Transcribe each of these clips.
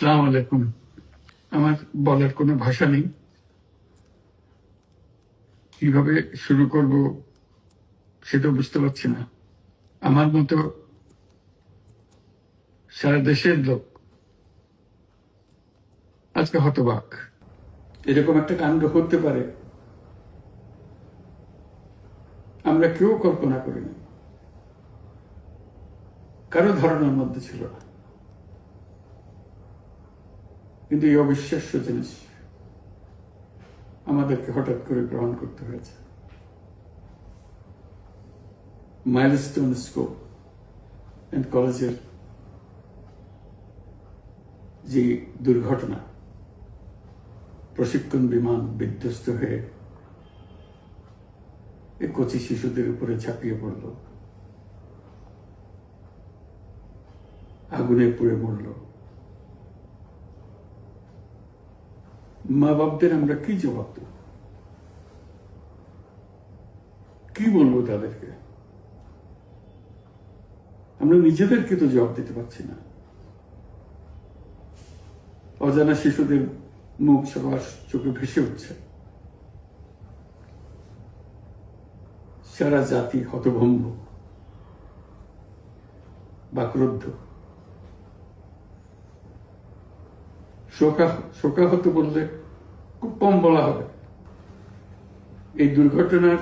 আসসালামু আলাইকুম। আমার বলার কোনো ভাষা নেই, কিভাবে শুরু করব সেটা বুঝতে পারছি না। আমার মতো সারা দেশের লোক আজকে হতবাক। এরকম একটা কাণ্ড হতে পারে আমরা কেউ কল্পনা করিনি, কারো ধারণার মধ্যে ছিল না। কিন্তু এই অবিশ্বাস্য জিনিস আমাদেরকে হঠাৎ করে গ্রহণ করতে হয়েছে। মাইলস্টোন স্কুল অ্যান্ড কলেজের যে দুর্ঘটনা, প্রশিক্ষণ বিমান বিধ্বস্ত হয়ে এই কচি শিশুদের উপরে ঝাঁপিয়ে পড়ল, আগুনে পুড়ে মরল। মা বাপদের আমরা কি জবাব দেব? কি বলবো তাদেরকে? আমরা নিজেদেরকে তো জবাব দিতে পারছি না। অজানা শিশুদের মুখ সবার চোখে ভেসে উঠছে। সারা জাতি হতভম্ব বা ক্রুদ্ধ। শোকাহত বললে খুব কম বলা হবে। এই দুর্ঘটনার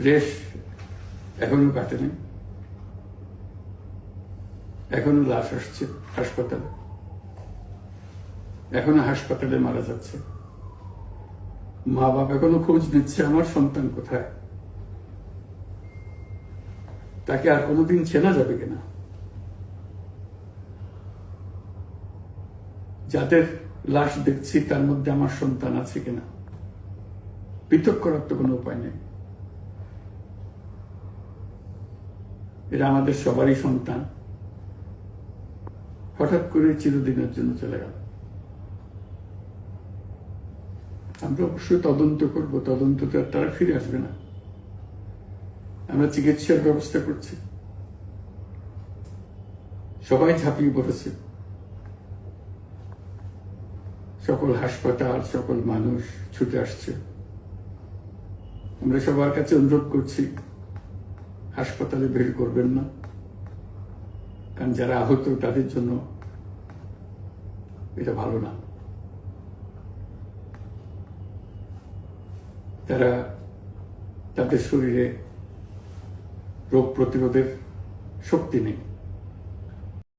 রেশ এখনো কাটেনি। এখনো লাশ আসছে হাসপাতালে, এখনো হাসপাতালে মারা যাচ্ছে। মা বাবা এখনো খোঁজ নিচ্ছে আমার সন্তান কোথায়, তাকে আর কোনোদিন চেনা যাবে কিনা। যাদের লাশ দেখছি তার মধ্যে আমার সন্তান আছে কিনা পৃথক করার তো কোনো উপায় নেই। এরা আমাদের সবারই সন্তান, হঠাৎ করে চিরদিনের জন্য চলে গেল। আমরা অবশ্যই তদন্ত করব, তদন্ত তো তারা ফিরে আসবে না। আমরা চিকিৎসার ব্যবস্থা করছি, সবাই ঝাঁপিয়ে পড়েছে। সকল হাসপাতাল, সকল মানুষ ছুটে আসছে। আমরা সবার কাছে অনুরোধ করছি, হাসপাতালে ভিড় করবেন না, কারণ যারা আহত তাদের জন্য এটা ভালো না। তারা তাদের শরীরে রোগ প্রতিরোধের শক্তি নেই।